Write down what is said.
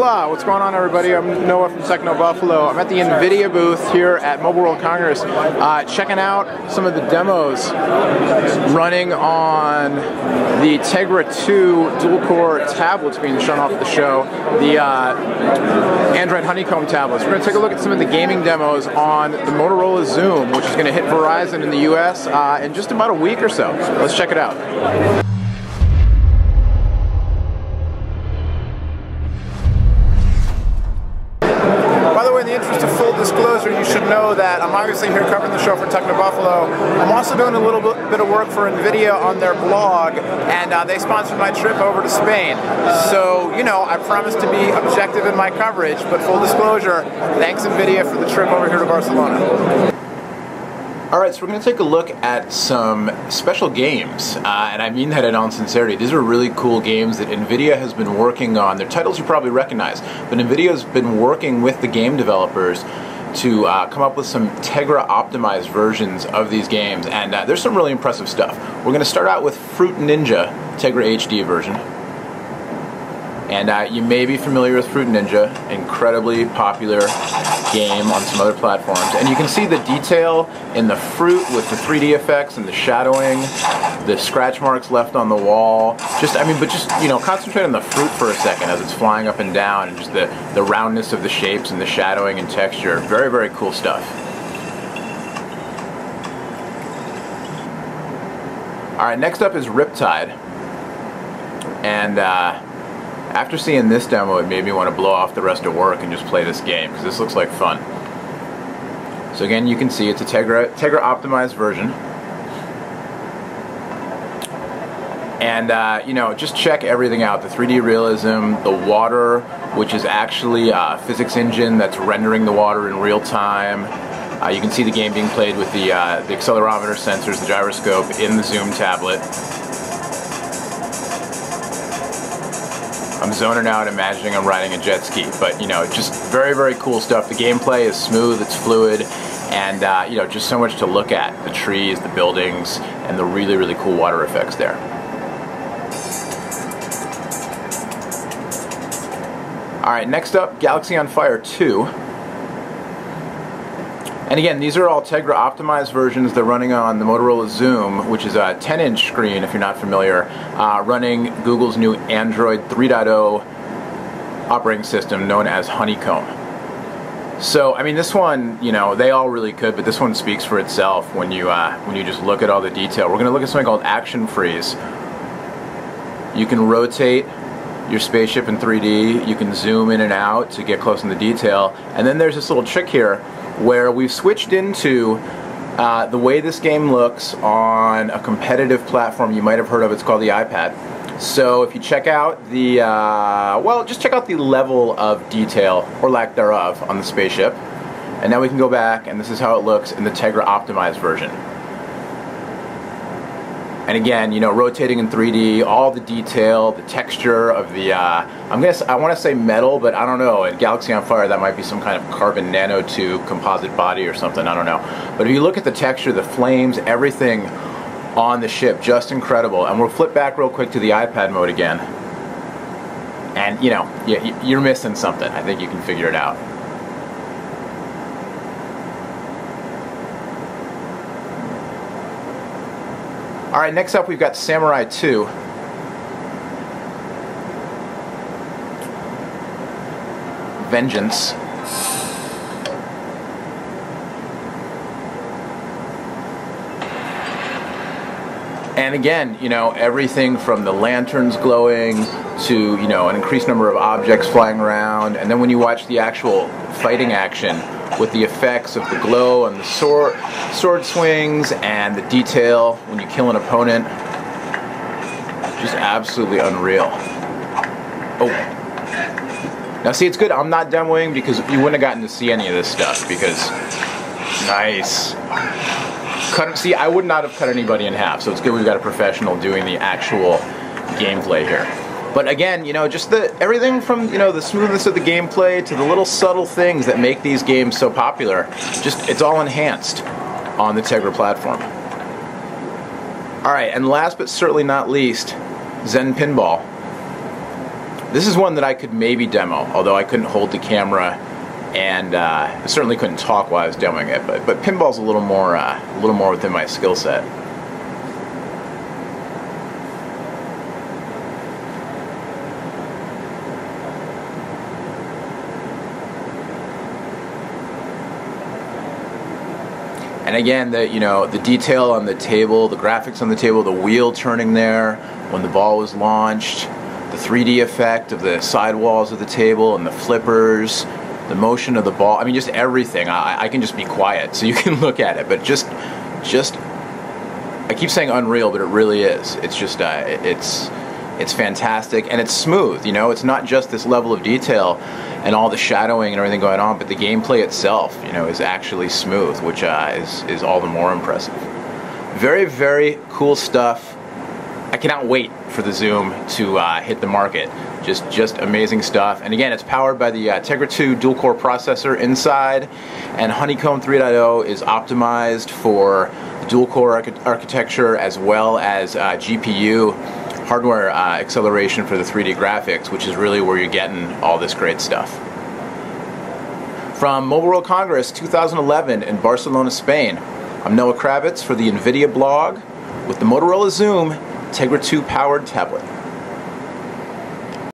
Hola! What's going on, everybody? I'm Noah from Techno Buffalo. I'm at the NVIDIA booth here at Mobile World Congress, checking out some of the demos running on the Tegra 2 dual-core tablets being shown off at the show, the Android Honeycomb tablets. We're going to take a look at some of the gaming demos on the Motorola Xoom, which is going to hit Verizon in the US in just about a week or so. Let's check it out. In the interest of full disclosure, you should know that I'm obviously here covering the show for Techno Buffalo. I'm also doing a little bit of work for NVIDIA on their blog, and they sponsored my trip over to Spain. So, you know, I promise to be objective in my coverage, but full disclosure, thanks NVIDIA for the trip over here to Barcelona. Alright, so we're going to take a look at some special games, and I mean that in all sincerity. These are really cool games that NVIDIA has been working on. Their titles you probably recognize, but NVIDIA has been working with the game developers to come up with some Tegra optimized versions of these games, and there's some really impressive stuff. We're going to start out with Fruit Ninja Tegra HD version. And you may be familiar with Fruit Ninja, incredibly popular game on some other platforms. And you can see the detail in the fruit with the 3D effects and the shadowing, the scratch marks left on the wall. Just, you know, concentrate on the fruit for a second as it's flying up and down, and just the roundness of the shapes and the shadowing and texture. Very, very cool stuff. Alright, next up is Riptide. And after seeing this demo, it made me want to blow off the rest of work and just play this game, because this looks like fun. So again, you can see it's a Tegra optimized version. And, you know, just check everything out. The 3D realism, the water, which is actually a physics engine that's rendering the water in real time. You can see the game being played with the accelerometer sensors, the gyroscope, in the Xoom tablet. I'm zoning out, imagining I'm riding a jet ski, but you know, just very, very cool stuff. The gameplay is smooth, it's fluid, and you know, just so much to look at. The trees, the buildings, and the really, really cool water effects there. Alright, next up, Galaxy on Fire 2. And again, these are all Tegra optimized versions. They're running on the Motorola Xoom, which is a 10-inch screen, if you're not familiar, running Google's new Android 3.0 operating system known as Honeycomb. So, I mean, this one, you know, they all really could, but this one speaks for itself when you just look at all the detail. We're going to look at something called Action Freeze. You can rotate your spaceship in 3D, you can zoom in and out to get close in the detail, and then there's this little trick here where we've switched into the way this game looks on a competitive platform you might have heard of. It's called the iPad. So if you check out the, well, just check out the level of detail, or lack thereof, on the spaceship. And now we can go back, and this is how it looks in the Tegra optimized version. And again, you know, rotating in 3D, all the detail, the texture of the, I want to say metal, but I don't know. In Galaxy on Fire, that might be some kind of carbon nanotube composite body or something, I don't know. But if you look at the texture, the flames, everything on the ship, just incredible. And we'll flip back real quick to the iPad mode again. And, you know, you're missing something. I think you can figure it out. Alright, next up we've got Samurai 2. Vengeance. And again, you know, everything from the lanterns glowing to, you know, an increased number of objects flying around, and then when you watch the actual fighting action with the effects of the glow and the sword swings and the detail when you kill an opponent, just absolutely unreal. Oh. Now see, it's good I'm not demoing, because you wouldn't have gotten to see any of this stuff, because nice. See, I would not have cut anybody in half, so it's good we've got a professional doing the actual gameplay here. But again, you know, just everything from, you know, the smoothness of the gameplay to the little subtle things that make these games so popular, just, it's all enhanced on the Tegra platform. Alright, and last but certainly not least, Zen Pinball. This is one that I could maybe demo, although I couldn't hold the camera, and I certainly couldn't talk while I was demoing it. But pinball's a little more within my skill set. And again, the detail on the table, the graphics on the table, the wheel turning there when the ball was launched, the 3D effect of the sidewalls of the table and the flippers, the motion of the ball. I mean, just everything. I can just be quiet so you can look at it, but just I keep saying unreal, but it really is. It's just it's fantastic, and it's smooth. It's not just this level of detail and all the shadowing and everything going on, but the gameplay itself, is actually smooth, which is all the more impressive. Very, very cool stuff. I cannot wait for the Xoom to hit the market. Just amazing stuff. And again, it's powered by the Tegra 2 dual-core processor inside, and Honeycomb 3.0 is optimized for the dual-core architecture as well as GPU hardware acceleration for the 3D graphics, which is really where you're getting all this great stuff. From Mobile World Congress 2011 in Barcelona, Spain, I'm Noah Kravitz for the NVIDIA blog with the Motorola Xoom Tegra 2 powered tablet.